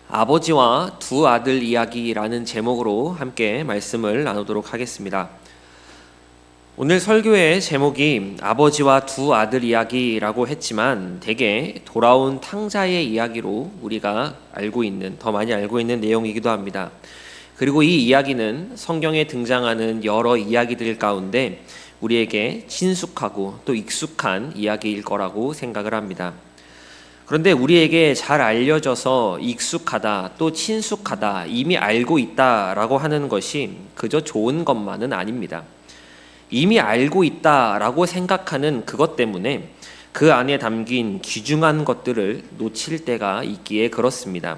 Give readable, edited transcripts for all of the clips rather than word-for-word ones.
아버지와 두 아들 이야기라는 제목으로 함께 말씀을 나누도록 하겠습니다. 오늘 설교의 제목이 아버지와 두 아들 이야기라고 했지만 대개 돌아온 탕자의 이야기로 우리가 더 많이 알고 있는 내용이기도 합니다. 그리고 이 이야기는 성경에 등장하는 여러 이야기들 가운데 우리에게 친숙하고 또 익숙한 이야기일 거라고 생각을 합니다. 그런데 우리에게 잘 알려져서 익숙하다 또 친숙하다 이미 알고 있다라고 하는 것이 그저 좋은 것만은 아닙니다. 이미 알고 있다라고 생각하는 그것 때문에 그 안에 담긴 귀중한 것들을 놓칠 때가 있기에 그렇습니다.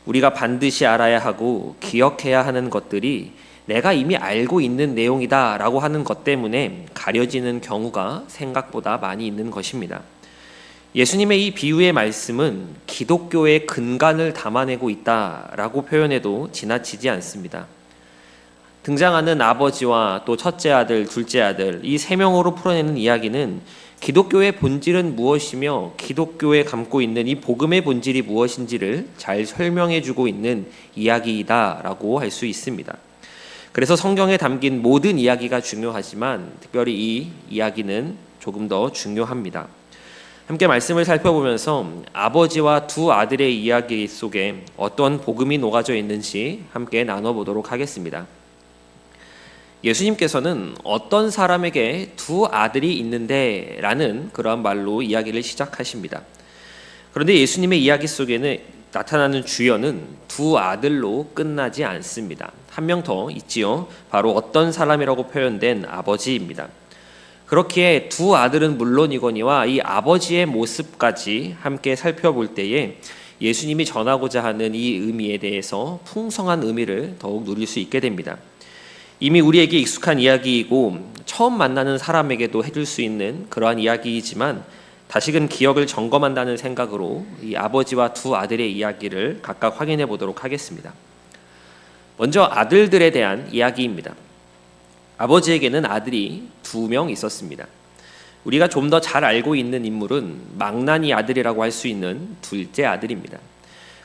우리가 반드시 알아야 하고 기억해야 하는 것들이 내가 이미 알고 있는 내용이다라고 하는 것 때문에 가려지는 경우가 생각보다 많이 있는 것입니다. 예수님의 이 비유의 말씀은 기독교의 근간을 담아내고 있다라고 표현해도 지나치지 않습니다. 등장하는 아버지와 또 첫째 아들, 둘째 아들 이 세 명으로 풀어내는 이야기는 기독교의 본질은 무엇이며 기독교에 담고 있는 이 복음의 본질이 무엇인지를 잘 설명해주고 있는 이야기이다라고 할 수 있습니다. 그래서 성경에 담긴 모든 이야기가 중요하지만 특별히 이 이야기는 조금 더 중요합니다. 함께 말씀을 살펴보면서 아버지와 두 아들의 이야기 속에 어떤 복음이 녹아져 있는지 함께 나눠보도록 하겠습니다. 예수님께서는 어떤 사람에게 두 아들이 있는데 라는 그러한 말로 이야기를 시작하십니다. 그런데 예수님의 이야기 속에는 나타나는 주연은 두 아들로 끝나지 않습니다. 한 명 더 있지요. 바로 어떤 사람이라고 표현된 아버지입니다. 그렇기에 두 아들은 물론이거니와 이 아버지의 모습까지 함께 살펴볼 때에 예수님이 전하고자 하는 이 의미에 대해서 풍성한 의미를 더욱 누릴 수 있게 됩니다. 이미 우리에게 익숙한 이야기이고 처음 만나는 사람에게도 해줄 수 있는 그러한 이야기이지만 다시금 기억을 점검한다는 생각으로 이 아버지와 두 아들의 이야기를 각각 확인해 보도록 하겠습니다. 먼저 아들들에 대한 이야기입니다. 아버지에게는 아들이 2명 있었습니다. 우리가 좀 더 잘 알고 있는 인물은 망나니 아들이라고 할 수 있는 둘째 아들입니다.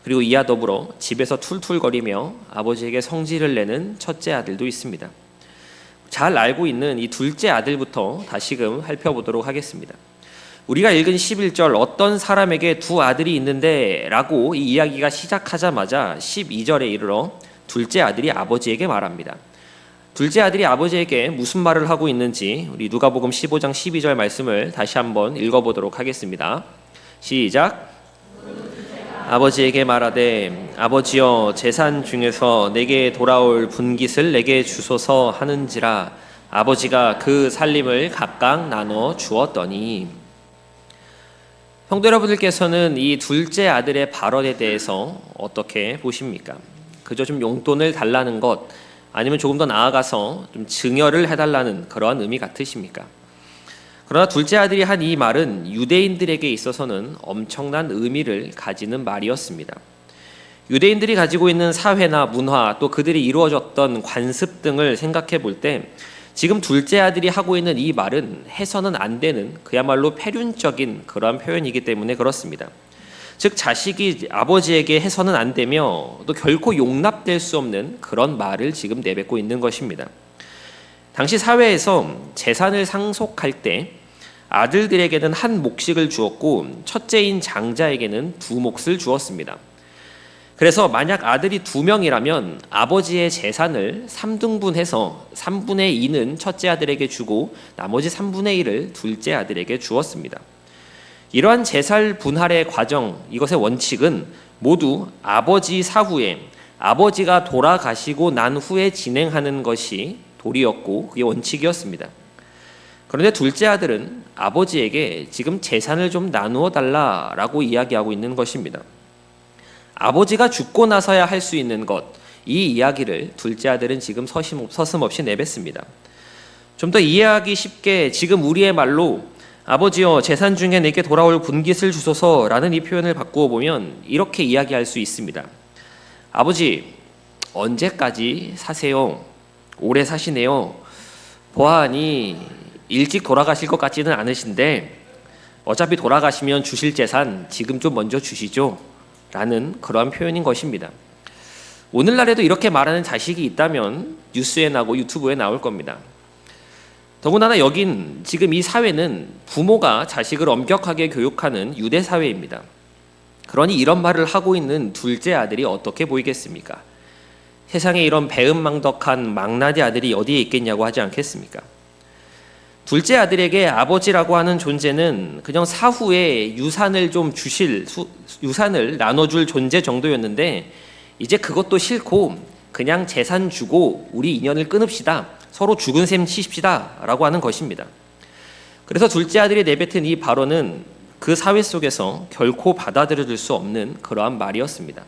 그리고 이와 더불어 집에서 툴툴거리며 아버지에게 성질을 내는 첫째 아들도 있습니다. 잘 알고 있는 이 둘째 아들부터 다시금 살펴보도록 하겠습니다. 우리가 읽은 11절 어떤 사람에게 두 아들이 있는데 라고 이 이야기가 시작하자마자 12절에 이르러 둘째 아들이 아버지에게 말합니다. 둘째 아들이 아버지에게 무슨 말을 하고 있는지 우리 누가복음 15장 12절 말씀을 다시 한번 읽어보도록 하겠습니다. 시작. 아버지에게 말하되 아버지여 재산 중에서 내게 돌아올 분깃을 내게 주소서 하는지라 아버지가 그 살림을 각각 나눠 주었더니. 성도 여러분들께서는 이 둘째 아들의 발언에 대해서 어떻게 보십니까? 그저 좀 용돈을 달라는 것 아니면 조금 더 나아가서 좀 증여를 해달라는 그러한 의미 같으십니까? 그러나 둘째 아들이 한 이 말은 유대인들에게 있어서는 엄청난 의미를 가지는 말이었습니다. 유대인들이 가지고 있는 사회나 문화 또 그들이 이루어졌던 관습 등을 생각해 볼 때 지금 둘째 아들이 하고 있는 이 말은 해서는 안 되는 그야말로 패륜적인 그러한 표현이기 때문에 그렇습니다. 즉 자식이 아버지에게 해서는 안 되며 또 결코 용납될 수 없는 그런 말을 지금 내뱉고 있는 것입니다. 당시 사회에서 재산을 상속할 때 아들들에게는 한 몫씩을 주었고 첫째인 장자에게는 2몫을 주었습니다. 그래서 만약 아들이 2명이라면 아버지의 재산을 3등분해서 3분의 2는 첫째 아들에게 주고 나머지 3분의 1을 둘째 아들에게 주었습니다. 이러한 재산 분할의 과정, 이것의 원칙은 모두 아버지 사후에 아버지가 돌아가시고 난 후에 진행하는 것이 도리였고 그게 원칙이었습니다. 그런데 둘째 아들은 아버지에게 지금 재산을 좀 나누어 달라라고 이야기하고 있는 것입니다. 아버지가 죽고 나서야 할 수 있는 것, 이 이야기를 둘째 아들은 지금 서슴없이 내뱉습니다. 좀 더 이해하기 쉽게 지금 우리의 말로 아버지여 재산 중에 내게 돌아올 분깃을 주소서라는 이 표현을 바꾸어 보면 이렇게 이야기할 수 있습니다. 아버지 언제까지 사세요? 오래 사시네요. 보아하니 일찍 돌아가실 것 같지는 않으신데 어차피 돌아가시면 주실 재산 지금 좀 먼저 주시죠. 라는 그러한 표현인 것입니다. 오늘날에도 이렇게 말하는 자식이 있다면 뉴스에 나고 유튜브에 나올 겁니다. 더군다나 여긴 지금 이 사회는 부모가 자식을 엄격하게 교육하는 유대 사회입니다. 그러니 이런 말을 하고 있는 둘째 아들이 어떻게 보이겠습니까? 세상에 이런 배은망덕한 망나니 아들이 어디에 있겠냐고 하지 않겠습니까? 둘째 아들에게 아버지라고 하는 존재는 그냥 사후에 유산을 유산을 나눠줄 존재 정도였는데 이제 그것도 싫고 그냥 재산 주고 우리 인연을 끊읍시다. 서로 죽은 셈 치십시다. 라고 하는 것입니다. 그래서 둘째 아들이 내뱉은 이 발언은 그 사회 속에서 결코 받아들여질 수 없는 그러한 말이었습니다.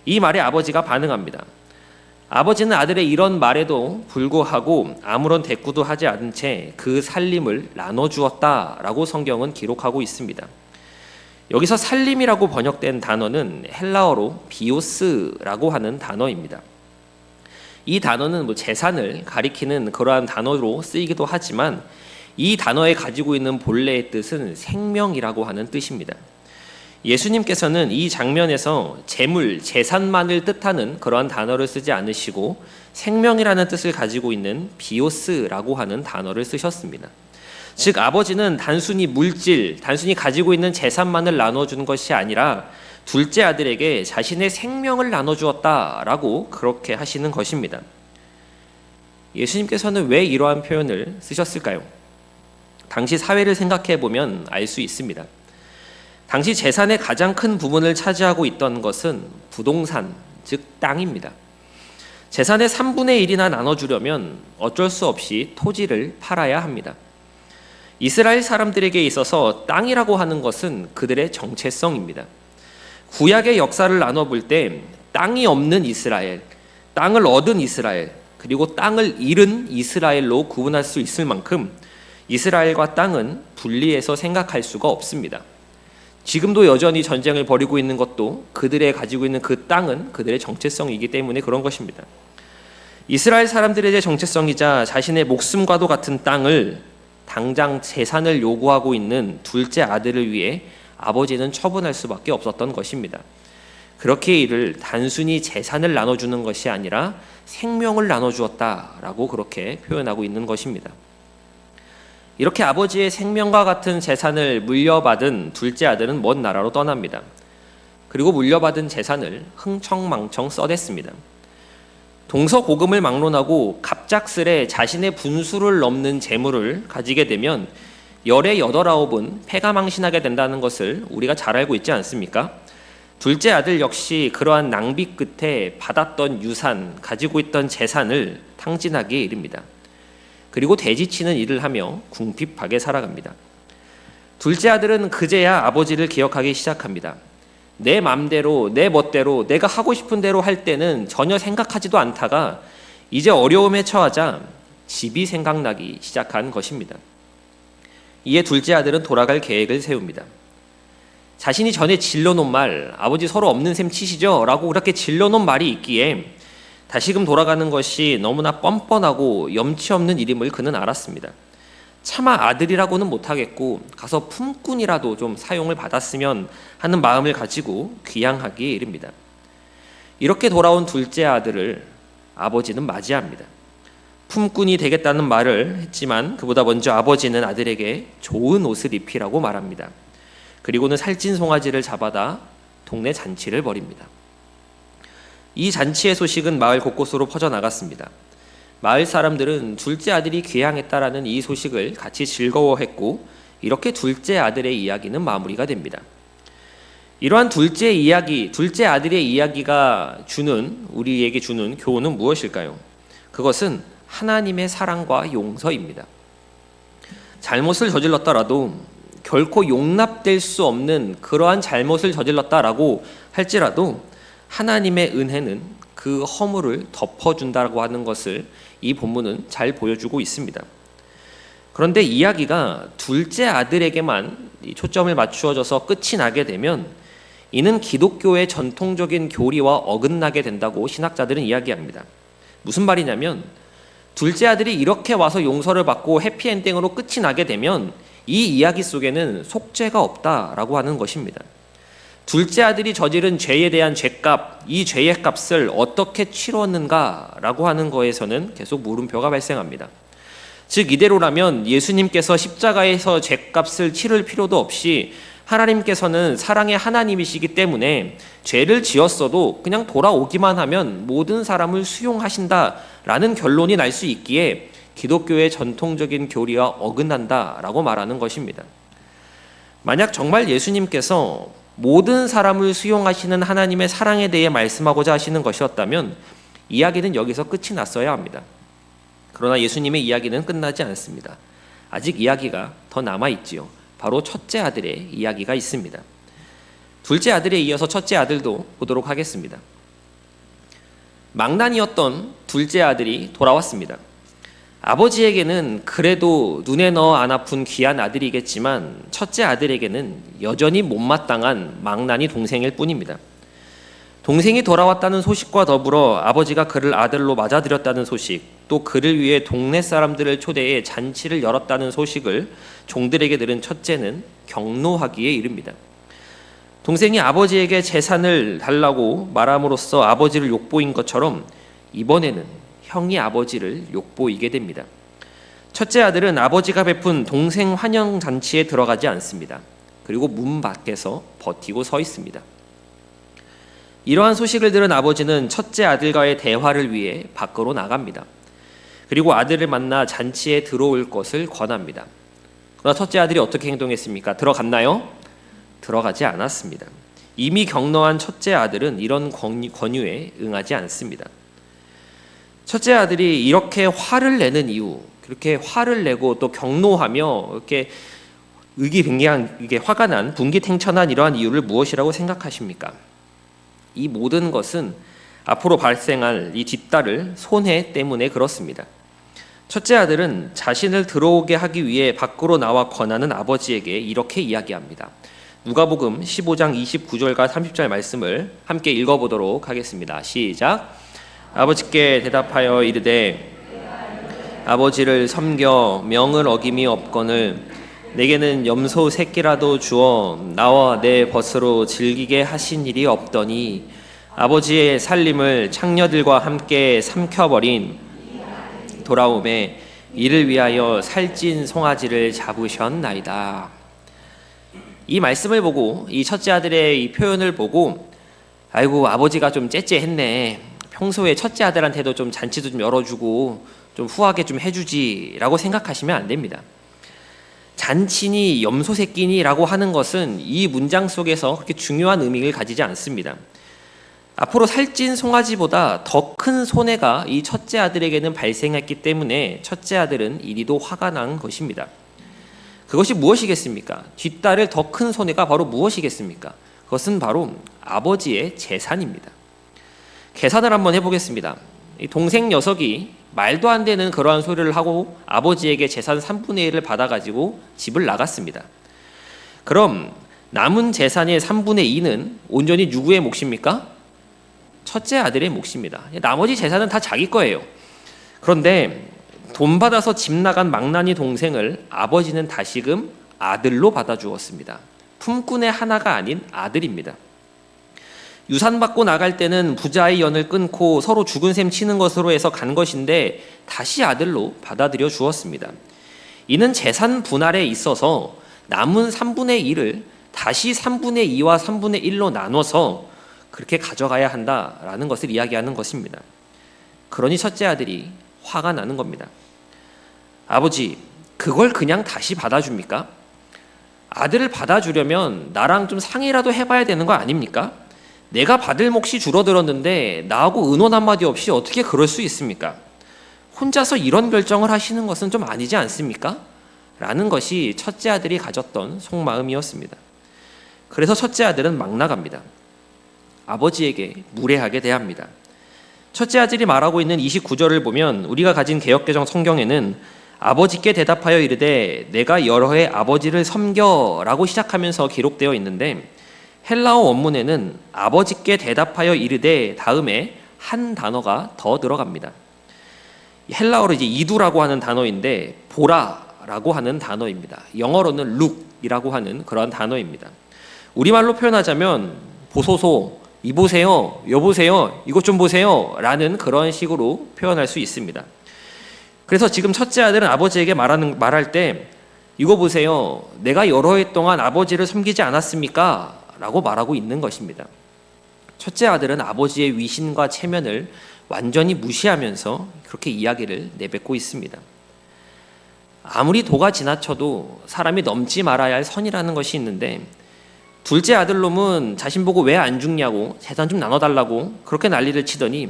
이 말에 아버지가 반응합니다. 아버지는 아들의 이런 말에도 불구하고 아무런 대꾸도 하지 않은 채 그 살림을 나눠주었다라고 성경은 기록하고 있습니다. 여기서 살림이라고 번역된 단어는 헬라어로 비오스라고 하는 단어입니다. 이 단어는 재산을 가리키는 그러한 단어로 쓰이기도 하지만 이 단어에 가지고 있는 본래의 뜻은 생명이라고 하는 뜻입니다. 예수님께서는 이 장면에서 재물, 재산만을 뜻하는 그러한 단어를 쓰지 않으시고 생명이라는 뜻을 가지고 있는 비오스라고 하는 단어를 쓰셨습니다. 즉 아버지는 단순히 물질, 단순히 가지고 있는 재산만을 나눠주는 것이 아니라 둘째 아들에게 자신의 생명을 나눠주었다라고 그렇게 하시는 것입니다. 예수님께서는 왜 이러한 표현을 쓰셨을까요? 당시 사회를 생각해 보면 알 수 있습니다. 당시 재산의 가장 큰 부분을 차지하고 있던 것은 부동산, 즉 땅입니다. 재산의 3분의 1이나 나눠주려면 어쩔 수 없이 토지를 팔아야 합니다. 이스라엘 사람들에게 있어서 땅이라고 하는 것은 그들의 정체성입니다. 구약의 역사를 나눠볼 때 땅이 없는 이스라엘, 땅을 얻은 이스라엘, 그리고 땅을 잃은 이스라엘로 구분할 수 있을 만큼 이스라엘과 땅은 분리해서 생각할 수가 없습니다. 지금도 여전히 전쟁을 벌이고 있는 것도 그들의 가지고 있는 그 땅은 그들의 정체성이기 때문에 그런 것입니다. 이스라엘 사람들의 정체성이자 자신의 목숨과도 같은 땅을 당장 재산을 요구하고 있는 둘째 아들을 위해 아버지는 처분할 수밖에 없었던 것입니다. 그렇게 이를 단순히 재산을 나눠주는 것이 아니라 생명을 나눠주었다라고 그렇게 표현하고 있는 것입니다. 이렇게 아버지의 생명과 같은 재산을 물려받은 둘째 아들은 먼 나라로 떠납니다. 그리고 물려받은 재산을 흥청망청 써댔습니다. 동서고금을 막론하고 갑작스레 자신의 분수를 넘는 재물을 가지게 되면 열의 8, 9은 패가망신하게 된다는 것을 우리가 잘 알고 있지 않습니까? 둘째 아들 역시 그러한 낭비 끝에 받았던 유산, 가지고 있던 재산을 탕진하기에 이릅니다. 그리고 돼지치는 일을 하며 궁핍하게 살아갑니다. 둘째 아들은 그제야 아버지를 기억하기 시작합니다. 내 맘대로, 내 멋대로, 내가 하고 싶은 대로 할 때는 전혀 생각하지도 않다가 이제 어려움에 처하자 집이 생각나기 시작한 것입니다. 이에 둘째 아들은 돌아갈 계획을 세웁니다. 자신이 전에 질러놓은 말, 아버지 서로 없는 셈 치시죠? 라고 그렇게 질러놓은 말이 있기에 다시금 돌아가는 것이 너무나 뻔뻔하고 염치 없는 일임을 그는 알았습니다. 차마 아들이라고는 못하겠고 가서 품꾼이라도 좀 사용을 받았으면 하는 마음을 가지고 귀향하기에 이릅니다. 이렇게 돌아온 둘째 아들을 아버지는 맞이합니다. 품꾼이 되겠다는 말을 했지만 그보다 먼저 아버지는 아들에게 좋은 옷을 입히라고 말합니다. 그리고는 살찐 송아지를 잡아다 동네 잔치를 벌입니다. 이 잔치의 소식은 마을 곳곳으로 퍼져나갔습니다. 마을 사람들은 둘째 아들이 귀향했다라는 이 소식을 같이 즐거워했고 이렇게 둘째 아들의 이야기는 마무리가 됩니다. 이러한 둘째 아들의 이야기가 우리에게 주는 교훈은 무엇일까요? 그것은 하나님의 사랑과 용서입니다. 잘못을 저질렀더라도 결코 용납될 수 없는 그러한 잘못을 저질렀다라고 할지라도 하나님의 은혜는 그 허물을 덮어준다고 하는 것을 이 본문은 잘 보여주고 있습니다. 그런데 이야기가 둘째 아들에게만 초점을 맞추어져서 끝이 나게 되면 이는 기독교의 전통적인 교리와 어긋나게 된다고 신학자들은 이야기합니다. 무슨 말이냐면 둘째 아들이 이렇게 와서 용서를 받고 해피엔딩으로 끝이 나게 되면 이 이야기 속에는 속죄가 없다라고 하는 것입니다. 둘째 아들이 저지른 죄에 대한 죄값, 이 죄의 값을 어떻게 치렀는가라고 하는 거에서는 계속 물음표가 발생합니다. 즉 이대로라면 예수님께서 십자가에서 죄값을 치를 필요도 없이 하나님께서는 사랑의 하나님이시기 때문에 죄를 지었어도 그냥 돌아오기만 하면 모든 사람을 수용하신다라는 결론이 날 수 있기에 기독교의 전통적인 교리와 어긋난다라고 말하는 것입니다. 만약 정말 예수님께서 모든 사람을 수용하시는 하나님의 사랑에 대해 말씀하고자 하시는 것이었다면 이야기는 여기서 끝이 났어야 합니다. 그러나 예수님의 이야기는 끝나지 않습니다. 아직 이야기가 더 남아있지요. 바로 첫째 아들의 이야기가 있습니다. 둘째 아들에 이어서 첫째 아들도 보도록 하겠습니다. 망난이었던 둘째 아들이 돌아왔습니다. 아버지에게는 그래도 눈에 넣어 안 아픈 귀한 아들이겠지만 첫째 아들에게는 여전히 못마땅한 망나니 동생일 뿐입니다. 동생이 돌아왔다는 소식과 더불어 아버지가 그를 아들로 맞아들였다는 소식, 또 그를 위해 동네 사람들을 초대해 잔치를 열었다는 소식을 종들에게 들은 첫째는 경노하기에 이릅니다. 동생이 아버지에게 재산을 달라고 말함으로써 아버지를 욕보인 것처럼 이번에는 형이 아버지를 욕보이게 됩니다. 첫째 아들은 아버지가 베푼 동생 환영 잔치에 들어가지 않습니다. 그리고 문 밖에서 버티고 서 있습니다. 이러한 소식을 들은 아버지는 첫째 아들과의 대화를 위해 밖으로 나갑니다. 그리고 아들을 만나 잔치에 들어올 것을 권합니다. 그러나 첫째 아들이 어떻게 행동했습니까? 들어갔나요? 들어가지 않았습니다. 이미 경노한 첫째 아들은 이런 권유에 응하지 않습니다. 첫째 아들이 이렇게 화를 내는 이유, 그렇게 화를 내고 또 경노하며 이렇게 의기빙양, 이게 화가 난 분기탱천한 이러한 이유를 무엇이라고 생각하십니까? 이 모든 것은 앞으로 발생할 이 뒤따를 손해 때문에 그렇습니다. 첫째 아들은 자신을 들어오게 하기 위해 밖으로 나와 권하는 아버지에게 이렇게 이야기합니다. 누가복음 15장 29절과 30절 말씀을 함께 읽어보도록 하겠습니다. 시작. 아버지께 대답하여 이르되 아버지를 섬겨 명을 어김이 없거늘 내게는 염소 새끼라도 주어 나와 내 벗으로 즐기게 하신 일이 없더니 아버지의 살림을 창녀들과 함께 삼켜버린 돌아옴에 이를 위하여 살찐 송아지를 잡으셨나이다. 이 말씀을 보고 이 첫째 아들의 이 표현을 보고 아이고 아버지가 좀 째째했네. 평소에 첫째 아들한테도 좀 잔치도 좀 열어주고 좀 후하게 좀 해주지라고 생각하시면 안 됩니다. 잔치니 염소 새끼니라고 하는 것은 이 문장 속에서 그렇게 중요한 의미를 가지지 않습니다. 앞으로 살찐 송아지보다 더 큰 손해가 이 첫째 아들에게는 발생했기 때문에 첫째 아들은 이리도 화가 난 것입니다. 그것이 무엇이겠습니까? 뒤따를 더 큰 손해가 바로 무엇이겠습니까? 그것은 바로 아버지의 재산입니다. 계산을 한번 해보겠습니다. 이 동생 녀석이 말도 안 되는 그러한 소리를 하고 아버지에게 재산 3분의 1을 받아가지고 집을 나갔습니다. 그럼 남은 재산의 3분의 2는 온전히 누구의 몫입니까? 첫째 아들의 몫입니다. 나머지 재산은 다 자기 거예요. 그런데 돈 받아서 집 나간 망나니 동생을 아버지는 다시금 아들로 받아주었습니다. 품꾼의 하나가 아닌 아들입니다. 유산 받고 나갈 때는 부자의 연을 끊고 서로 죽은 셈 치는 것으로 해서 간 것인데 다시 아들로 받아들여 주었습니다. 이는 재산 분할에 있어서 남은 3분의 1을 다시 3분의 2와 3분의 1로 나눠서 그렇게 가져가야 한다라는 것을 이야기하는 것입니다. 그러니 첫째 아들이 화가 나는 겁니다. 아버지, 그걸 그냥 다시 받아줍니까? 아들을 받아주려면 나랑 좀 상의라도 해봐야 되는 거 아닙니까? 내가 받을 몫이 줄어들었는데 나하고 의논 한마디 없이 어떻게 그럴 수 있습니까? 혼자서 이런 결정을 하시는 것은 좀 아니지 않습니까? 라는 것이 첫째 아들이 가졌던 속마음이었습니다. 그래서 첫째 아들은 막 나갑니다. 아버지에게 무례하게 대합니다. 첫째 아들이 말하고 있는 29절을 보면 우리가 가진 개역개정 성경에는 아버지께 대답하여 이르되 내가 여러 해 아버지를 섬겨라고 시작하면서 기록되어 있는데 헬라어 원문에는 아버지께 대답하여 이르되 다음에 한 단어가 더 들어갑니다. 헬라어로 이제 이두라고 하는 단어인데 보라라고 하는 단어입니다. 영어로는 look이라고 하는 그런 단어입니다. 우리말로 표현하자면 보소서, 이보세요, 여보세요, 이것 좀 보세요 라는 그런 식으로 표현할 수 있습니다. 그래서 지금 첫째 아들은 아버지에게 말할 때 이거 보세요, 내가 여러 해 동안 아버지를 섬기지 않았습니까? 라고 말하고 있는 것입니다. 첫째 아들은 아버지의 위신과 체면을 완전히 무시하면서 그렇게 이야기를 내뱉고 있습니다. 아무리 도가 지나쳐도 사람이 넘지 말아야 할 선이라는 것이 있는데, 둘째 아들놈은 자신 보고 왜 안 죽냐고 재산 좀 나눠달라고 그렇게 난리를 치더니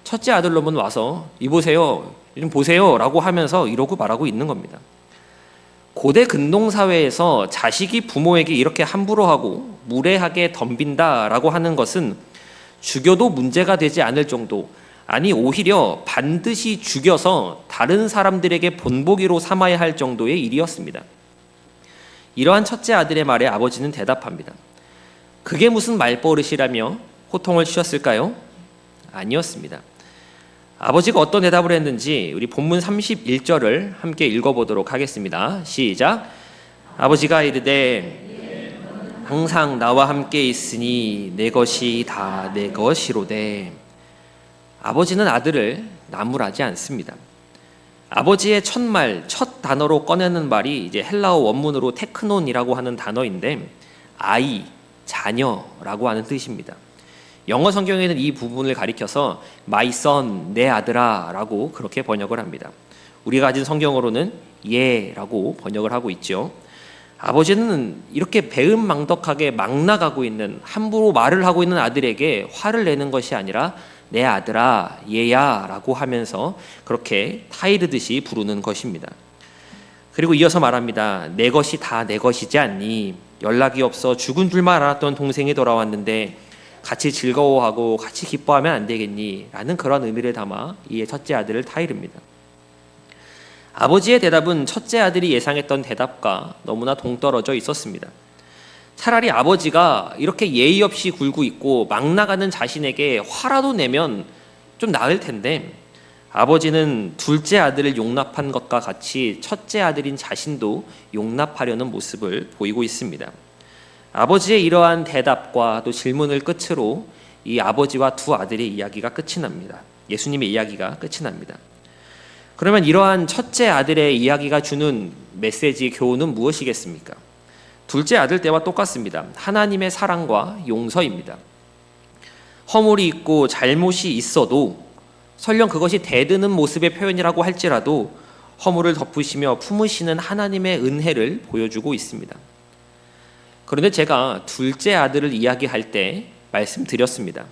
첫째 아들놈은 와서 이보세요, 좀 보세요 라고 하면서 이러고 말하고 있는 겁니다. 고대 근동사회에서 자식이 부모에게 이렇게 함부로 하고 무례하게 덤빈다라고 하는 것은 죽여도 문제가 되지 않을 정도, 아니 오히려 반드시 죽여서 다른 사람들에게 본보기로 삼아야 할 정도의 일이었습니다. 이러한 첫째 아들의 말에 아버지는 대답합니다. 그게 무슨 말버릇이라며 호통을 치셨을까요? 아니었습니다. 아버지가 어떤 대답을 했는지 우리 본문 31절을 함께 읽어보도록 하겠습니다. 시작. 아버지가 이르되 항상 나와 함께 있으니 내 것이 다 내 것이로되. 아버지는 아들을 나무라지 않습니다. 아버지의 첫 단어로 꺼내는 말이 이제 헬라어 원문으로 테크논이라고 하는 단어인데 아이, 자녀라고 하는 뜻입니다. 영어 성경에는 이 부분을 가리켜서 my son, 내 아들아 라고 그렇게 번역을 합니다. 우리가 가진 성경으로는 예라고 번역을 하고 있죠. 아버지는 이렇게 배은망덕하게 막 나가고 있는, 함부로 말을 하고 있는 아들에게 화를 내는 것이 아니라 내 아들아, 얘야 라고 하면서 그렇게 타이르듯이 부르는 것입니다. 그리고 이어서 말합니다. 내 것이 다 내 것이지 않니? 연락이 없어 죽은 줄만 알았던 동생이 돌아왔는데 같이 즐거워하고 같이 기뻐하면 안 되겠니? 라는 그런 의미를 담아 이 첫째 아들을 타이릅니다. 아버지의 대답은 첫째 아들이 예상했던 대답과 너무나 동떨어져 있었습니다. 차라리 아버지가 이렇게 예의 없이 굴고 있고 막 나가는 자신에게 화라도 내면 좀 나을 텐데, 아버지는 둘째 아들을 용납한 것과 같이 첫째 아들인 자신도 용납하려는 모습을 보이고 있습니다. 아버지의 이러한 대답과 또 질문을 끝으로 이 아버지와 두 아들의 이야기가 끝이 납니다. 예수님의 이야기가 끝이 납니다. 그러면 이러한 첫째 아들의 이야기가 주는 메시지, 교훈은 무엇이겠습니까? 둘째 아들 때와 똑같습니다. 하나님의 사랑과 용서입니다. 허물이 있고 잘못이 있어도 설령 그것이 대드는 모습의 표현이라고 할지라도 허물을 덮으시며 품으시는 하나님의 은혜를 보여주고 있습니다. 그런데 제가 둘째 아들을 이야기할 때 말씀드렸습니다.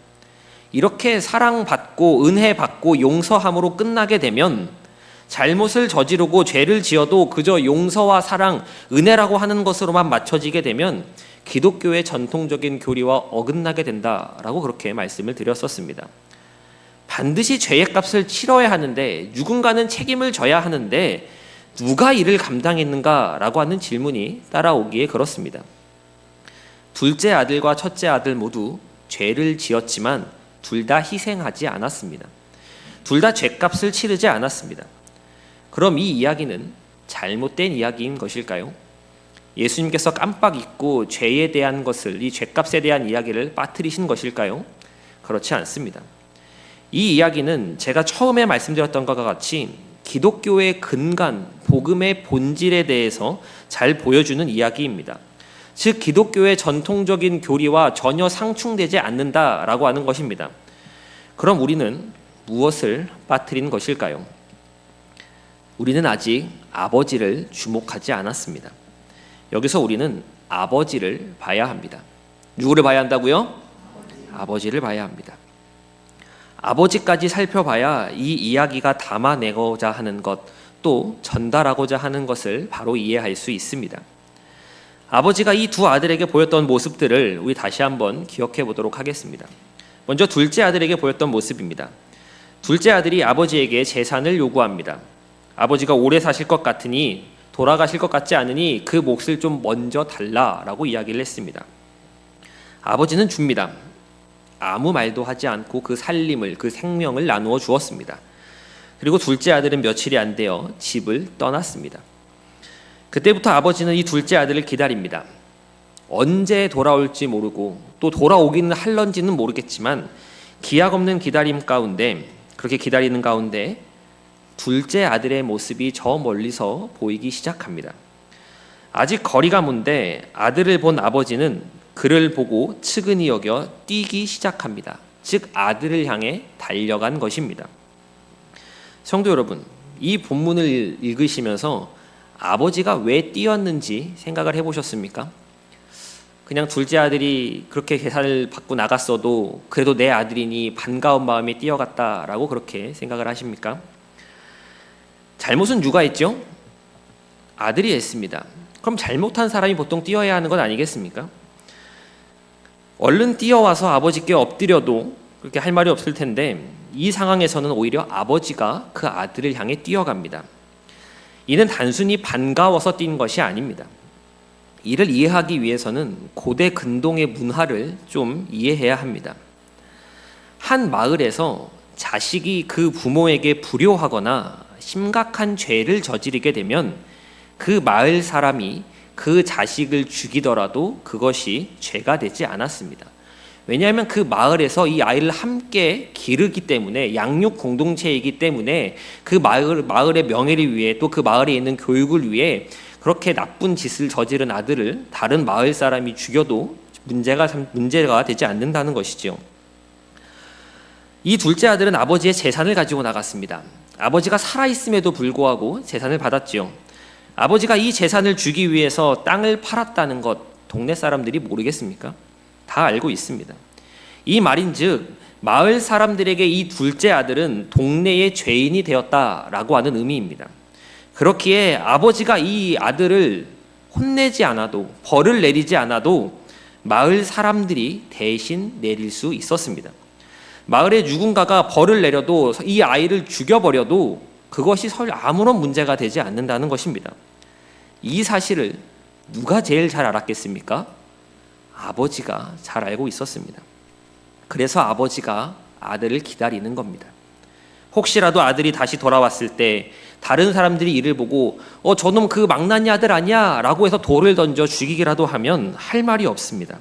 이렇게 사랑받고 은혜받고 용서함으로 끝나게 되면 잘못을 저지르고 죄를 지어도 그저 용서와 사랑, 은혜라고 하는 것으로만 맞춰지게 되면 기독교의 전통적인 교리와 어긋나게 된다라고 그렇게 말씀을 드렸었습니다. 반드시 죄의 값을 치러야 하는데, 누군가는 책임을 져야 하는데 누가 이를 감당했는가라고 하는 질문이 따라오기에 그렇습니다. 둘째 아들과 첫째 아들 모두 죄를 지었지만 둘 다 희생하지 않았습니다. 둘 다 죄값을 치르지 않았습니다. 그럼 이 이야기는 잘못된 이야기인 것일까요? 예수님께서 깜빡 잊고 죄에 대한 것을, 이 죄값에 대한 이야기를 빠뜨리신 것일까요? 그렇지 않습니다. 이 이야기는 제가 처음에 말씀드렸던 것과 같이 기독교의 근간, 복음의 본질에 대해서 잘 보여주는 이야기입니다. 즉 기독교의 전통적인 교리와 전혀 상충되지 않는다라고 하는 것입니다. 그럼 우리는 무엇을 빠뜨린 것일까요? 우리는 아직 아버지를 주목하지 않았습니다. 여기서 우리는 아버지를 봐야 합니다. 누구를 봐야 한다고요? 아버지를 봐야 합니다. 아버지까지 살펴봐야 이 이야기가 담아내고자 하는 것, 또 전달하고자 하는 것을 바로 이해할 수 있습니다. 아버지가 이 두 아들에게 보였던 모습들을 우리 다시 한번 기억해 보도록 하겠습니다. 먼저 둘째 아들에게 보였던 모습입니다. 둘째 아들이 아버지에게 재산을 요구합니다. 아버지가 오래 사실 것 같으니, 돌아가실 것 같지 않으니 그 몫을 좀 먼저 달라라고 이야기를 했습니다. 아버지는 줍니다. 아무 말도 하지 않고 그 살림을, 그 생명을 나누어 주었습니다. 그리고 둘째 아들은 며칠이 안 되어 집을 떠났습니다. 그때부터 아버지는 이 둘째 아들을 기다립니다. 언제 돌아올지 모르고 또 돌아오기는 할런지는 모르겠지만 기약 없는 기다림 가운데, 그렇게 기다리는 가운데 둘째 아들의 모습이 저 멀리서 보이기 시작합니다. 아직 거리가 먼데 아들을 본 아버지는 그를 보고 측은히 여겨 뛰기 시작합니다. 즉 아들을 향해 달려간 것입니다. 성도 여러분, 이 본문을 읽으시면서 아버지가 왜 뛰었는지 생각을 해보셨습니까? 그냥 둘째 아들이 그렇게 계산을 받고 나갔어도 그래도 내 아들이니 반가운 마음에 뛰어갔다라고 그렇게 생각을 하십니까? 잘못은 누가 했죠? 아들이 했습니다. 그럼 잘못한 사람이 보통 뛰어야 하는 건 아니겠습니까? 얼른 뛰어와서 아버지께 엎드려도 그렇게 할 말이 없을 텐데 이 상황에서는 오히려 아버지가 그 아들을 향해 뛰어갑니다. 이는 단순히 반가워서 뛴 것이 아닙니다. 이를 이해하기 위해서는 고대 근동의 문화를 좀 이해해야 합니다. 한 마을에서 자식이 그 부모에게 불효하거나 심각한 죄를 저지르게 되면 그 마을 사람이 그 자식을 죽이더라도 그것이 죄가 되지 않았습니다. 왜냐하면 그 마을에서 이 아이를 함께 기르기 때문에, 양육 공동체이기 때문에 그 마을의 명예를 위해 또 그 마을에 있는 교육을 위해 그렇게 나쁜 짓을 저지른 아들을 다른 마을 사람이 죽여도 문제가 되지 않는다는 것이죠. 이 둘째 아들은 아버지의 재산을 가지고 나갔습니다. 아버지가 살아있음에도 불구하고 재산을 받았지요. 아버지가 이 재산을 주기 위해서 땅을 팔았다는 것 동네 사람들이 모르겠습니까? 다 알고 있습니다. 이 말인즉 마을 사람들에게 이 둘째 아들은 동네의 죄인이 되었다라고 하는 의미입니다. 그렇기에 아버지가 이 아들을 혼내지 않아도, 벌을 내리지 않아도 마을 사람들이 대신 내릴 수 있었습니다. 마을에 누군가가 벌을 내려도, 이 아이를 죽여버려도 그것이 아무런 문제가 되지 않는다는 것입니다. 이 사실을 누가 제일 잘 알았겠습니까? 아버지가 잘 알고 있었습니다. 그래서 아버지가 아들을 기다리는 겁니다. 혹시라도 아들이 다시 돌아왔을 때 다른 사람들이 이를 보고 저놈 그 망나니 아들 아니야? 라고 해서 돌을 던져 죽이기라도 하면 할 말이 없습니다.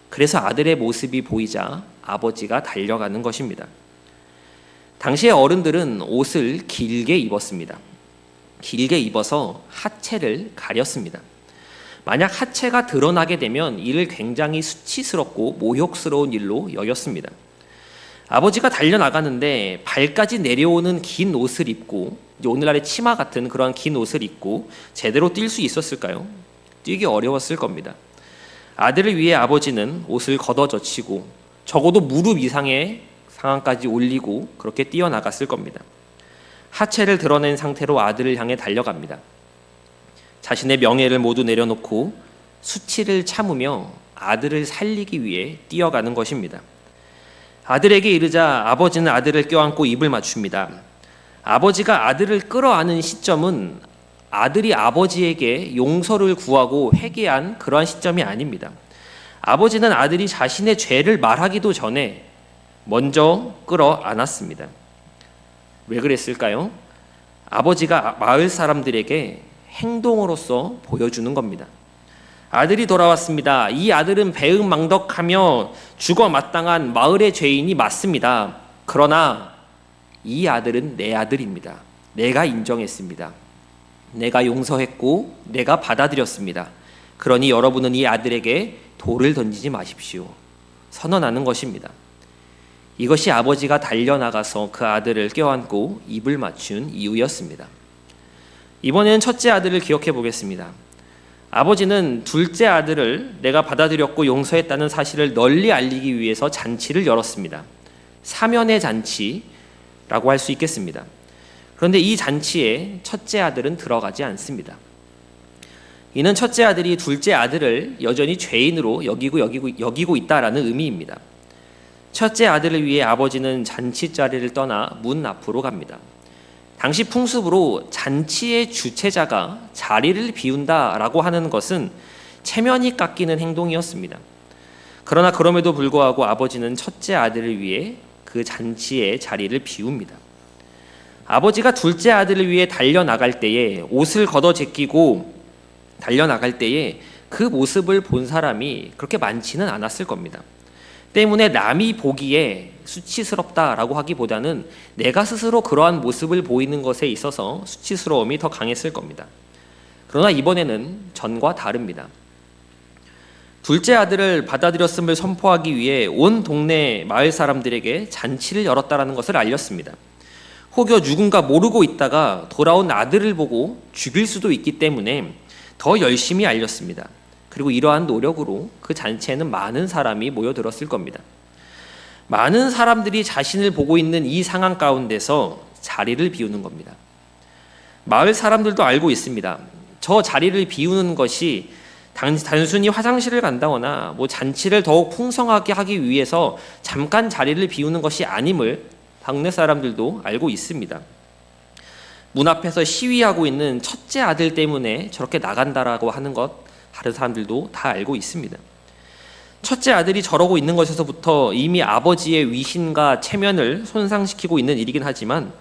그래서 아들의 모습이 보이자 아버지가 달려가는 것입니다. 당시의 어른들은 옷을 길게 입었습니다. 길게 입어서 하체를 가렸습니다. 만약 하체가 드러나게 되면 이를 굉장히 수치스럽고 모욕스러운 일로 여겼습니다. 아버지가 달려나가는데 발까지 내려오는 긴 옷을 입고, 이제 오늘날의 치마 같은 그런 긴 옷을 입고 제대로 뛸 수 있었을까요? 뛰기 어려웠을 겁니다. 아들을 위해 아버지는 옷을 걷어젖히고 적어도 무릎 이상의 상황까지 올리고 그렇게 뛰어나갔을 겁니다. 하체를 드러낸 상태로 아들을 향해 달려갑니다. 자신의 명예를 모두 내려놓고 수치를 참으며 아들을 살리기 위해 뛰어가는 것입니다. 아들에게 이르자 아버지는 아들을 껴안고 입을 맞춥니다. 아버지가 아들을 끌어안은 시점은 아들이 아버지에게 용서를 구하고 회개한 그러한 시점이 아닙니다. 아버지는 아들이 자신의 죄를 말하기도 전에 먼저 끌어안았습니다. 왜 그랬을까요? 아버지가 마을 사람들에게 행동으로서 보여주는 겁니다. 아들이 돌아왔습니다. 이 아들은 배은망덕하며 죽어 마땅한 마을의 죄인이 맞습니다. 그러나 이 아들은 내 아들입니다. 내가 인정했습니다. 내가 용서했고 내가 받아들였습니다. 그러니 여러분은 이 아들에게 돌을 던지지 마십시오. 선언하는 것입니다. 이것이 아버지가 달려나가서 그 아들을 껴안고 입을 맞춘 이유였습니다. 이번에는 첫째 아들을 기억해 보겠습니다. 아버지는 둘째 아들을 내가 받아들였고 용서했다는 사실을 널리 알리기 위해서 잔치를 열었습니다. 사면의 잔치라고 할 수 있겠습니다. 그런데 이 잔치에 첫째 아들은 들어가지 않습니다. 이는 첫째 아들이 둘째 아들을 여전히 죄인으로 여기고 있다라는 의미입니다. 첫째 아들을 위해 아버지는 잔치 자리를 떠나 문 앞으로 갑니다. 당시 풍습으로 잔치의 주체자가 자리를 비운다라고 하는 것은 체면이 깎이는 행동이었습니다. 그러나 그럼에도 불구하고 아버지는 첫째 아들을 위해 그 잔치의 자리를 비웁니다. 아버지가 둘째 아들을 위해 달려나갈 때에, 옷을 걷어 제끼고 달려나갈 때에 그 모습을 본 사람이 그렇게 많지는 않았을 겁니다. 때문에 남이 보기에 수치스럽다라고 하기보다는 내가 스스로 그러한 모습을 보이는 것에 있어서 수치스러움이 더 강했을 겁니다. 그러나 이번에는 전과 다릅니다. 둘째 아들을 받아들였음을 선포하기 위해 온 동네 마을 사람들에게 잔치를 열었다라는 것을 알렸습니다. 혹여 누군가 모르고 있다가 돌아온 아들을 보고 죽일 수도 있기 때문에 더 열심히 알렸습니다. 그리고 이러한 노력으로 그 잔치에는 많은 사람이 모여들었을 겁니다. 많은 사람들이 자신을 보고 있는 이 상황 가운데서 자리를 비우는 겁니다. 마을 사람들도 알고 있습니다. 저 자리를 비우는 것이 단순히 화장실을 간다거나 잔치를 더욱 풍성하게 하기 위해서 잠깐 자리를 비우는 것이 아님을 당내 사람들도 알고 있습니다. 문 앞에서 시위하고 있는 첫째 아들 때문에 저렇게 나간다라고 하는 것 다른 사람들도 다 알고 있습니다. 첫째 아들이 저러고 있는 것에서부터 이미 아버지의 위신과 체면을 손상시키고 있는 일이긴 하지만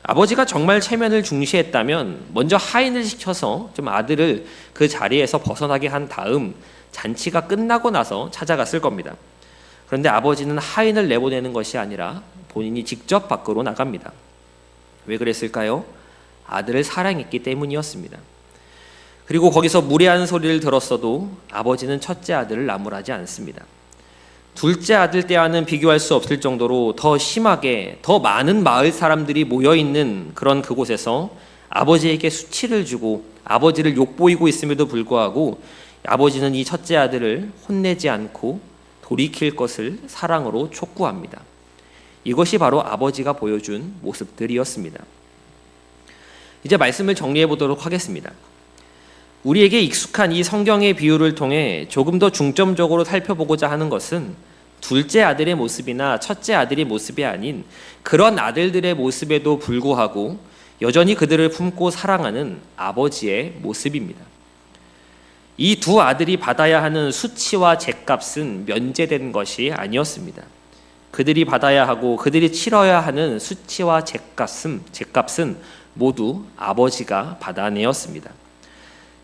아버지가 정말 체면을 중시했다면 먼저 하인을 시켜서 좀 아들을 그 자리에서 벗어나게 한 다음 잔치가 끝나고 나서 찾아갔을 겁니다. 그런데 아버지는 하인을 내보내는 것이 아니라 본인이 직접 밖으로 나갑니다. 왜 그랬을까요? 아들을 사랑했기 때문이었습니다. 그리고 거기서 무례한 소리를 들었어도 아버지는 첫째 아들을 나무라지 않습니다. 둘째 아들 때와는 비교할 수 없을 정도로 더 심하게 더 많은 마을 사람들이 모여있는 그런 그곳에서 아버지에게 수치를 주고 아버지를 욕보이고 있음에도 불구하고 아버지는 이 첫째 아들을 혼내지 않고 돌이킬 것을 사랑으로 촉구합니다. 이것이 바로 아버지가 보여준 모습들이었습니다. 이제 말씀을 정리해 보도록 하겠습니다. 우리에게 익숙한 이 성경의 비유를 통해 조금 더 중점적으로 살펴보고자 하는 것은 둘째 아들의 모습이나 첫째 아들의 모습이 아닌 그런 아들들의 모습에도 불구하고 여전히 그들을 품고 사랑하는 아버지의 모습입니다. 이 두 아들이 받아야 하는 수치와 죗값은 면제된 것이 아니었습니다. 그들이 받아야 하고 그들이 치러야 하는 수치와 죗값은 모두 아버지가 받아내었습니다.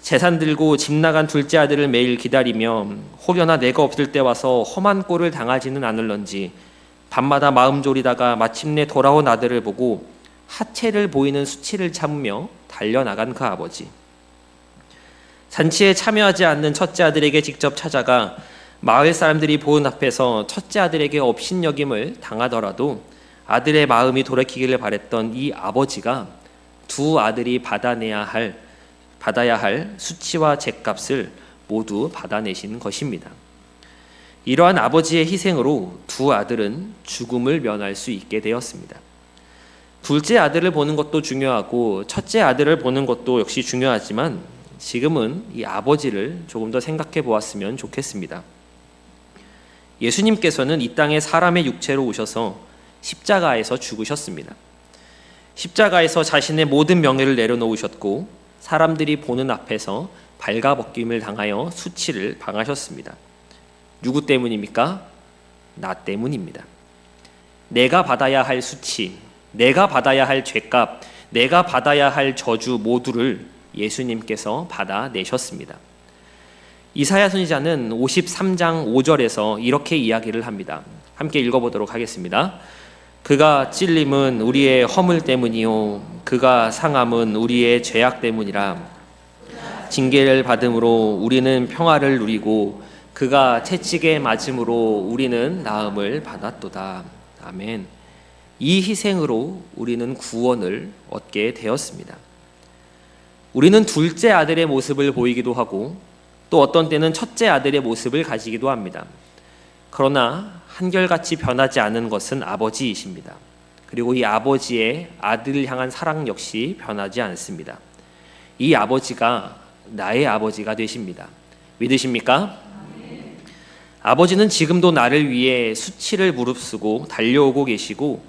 재산 들고 집 나간 둘째 아들을 매일 기다리며 혹여나 내가 없을 때 와서 험한 꼴을 당하지는 않을런지 밤마다 마음 졸이다가 마침내 돌아온 아들을 보고 하체를 보이는 수치를 참으며 달려나간 그 아버지. 잔치에 참여하지 않는 첫째 아들에게 직접 찾아가 마을 사람들이 보는 앞에서 첫째 아들에게 업신여김을 당하더라도 아들의 마음이 돌이키기를 바랬던 이 아버지가 두 아들이 받아야 할 수치와 죗값을 모두 받아내신 것입니다. 이러한 아버지의 희생으로 두 아들은 죽음을 면할 수 있게 되었습니다. 둘째 아들을 보는 것도 중요하고 첫째 아들을 보는 것도 역시 중요하지만 지금은 이 아버지를 조금 더 생각해 보았으면 좋겠습니다. 예수님께서는 이 땅에 사람의 육체로 오셔서 십자가에서 죽으셨습니다. 십자가에서 자신의 모든 명예를 내려놓으셨고 사람들이 보는 앞에서 발가벗김을 당하여 수치를 당하셨습니다. 누구 때문입니까? 나 때문입니다. 내가 받아야 할 수치, 내가 받아야 할 죗값, 내가 받아야 할 저주 모두를 예수님께서 받아내셨습니다. 이사야 선지자는 53장 5절에서 이렇게 이야기를 합니다. 함께 읽어보도록 하겠습니다. 그가 찔림은 우리의 허물 때문이요 그가 상함은 우리의 죄악 때문이라. 징계를 받음으로 우리는 평화를 누리고 그가 채찍에 맞음으로 우리는 나음을 받았도다. 아멘. 이 희생으로 우리는 구원을 얻게 되었습니다. 우리는 둘째 아들의 모습을 보이기도 하고 또 어떤 때는 첫째 아들의 모습을 가지기도 합니다. 그러나 한결같이 변하지 않은 것은 아버지이십니다. 그리고 이 아버지의 아들을 향한 사랑 역시 변하지 않습니다. 이 아버지가 나의 아버지가 되십니다. 믿으십니까? 아버지는 지금도 나를 위해 수치를 무릅쓰고 달려오고 계시고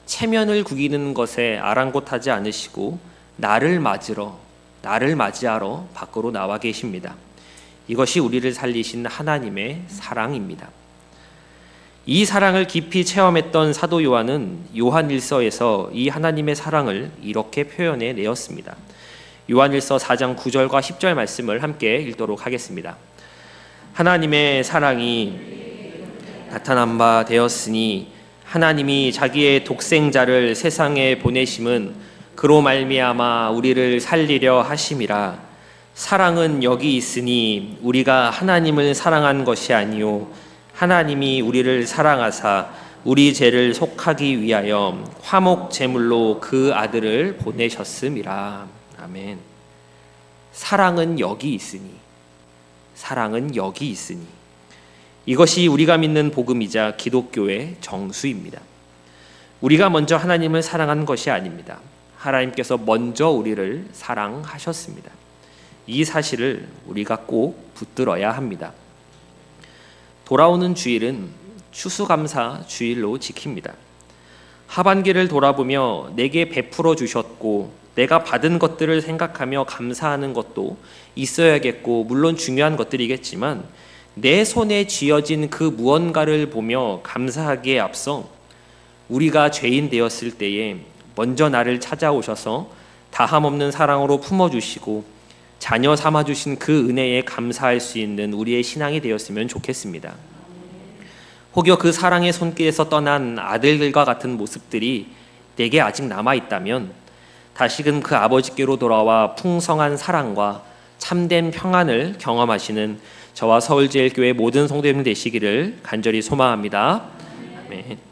체면을 구기는 것에 아랑곳하지 않으시고 나를 맞이하러 밖으로 나와 계십니다. 이것이 우리를 살리신 하나님의 사랑입니다. 이 사랑을 깊이 체험했던 사도 요한은 요한 1서에서 이 하나님의 사랑을 이렇게 표현해 내었습니다. 요한일서 4장 9절과 10절 말씀을 함께 읽도록 하겠습니다. 하나님의 사랑이 나타난 바 되었으니 하나님이 자기의 독생자를 세상에 보내심은 그로 말미암아 우리를 살리려 하심이라. 사랑은 여기 있으니 우리가 하나님을 사랑한 것이 아니요 하나님이 우리를 사랑하사 우리 죄를 속하기 위하여 화목 제물로 그 아들을 보내셨음이라. 아멘. 사랑은 여기 있으니, 사랑은 여기 있으니, 이것이 우리가 믿는 복음이자 기독교의 정수입니다. 우리가 먼저 하나님을 사랑한 것이 아닙니다. 하나님께서 먼저 우리를 사랑하셨습니다. 이 사실을 우리가 꼭 붙들어야 합니다. 돌아오는 주일은 추수감사 주일로 지킵니다. 하반기를 돌아보며 내게 베풀어 주셨고 내가 받은 것들을 생각하며 감사하는 것도 있어야겠고 물론 중요한 것들이겠지만 내 손에 쥐어진 그 무언가를 보며 감사하기에 앞서 우리가 죄인 되었을 때에 먼저 나를 찾아오셔서 다함없는 사랑으로 품어주시고 자녀 삼아주신 그 은혜에 감사할 수 있는 우리의 신앙이 되었으면 좋겠습니다. 혹여 그 사랑의 손길에서 떠난 아들들과 같은 모습들이 내게 아직 남아있다면 다시금 그 아버지께로 돌아와 풍성한 사랑과 참된 평안을 경험하시는 저와 서울제일교회 모든 성도님 되시기를 간절히 소망합니다. 아멘.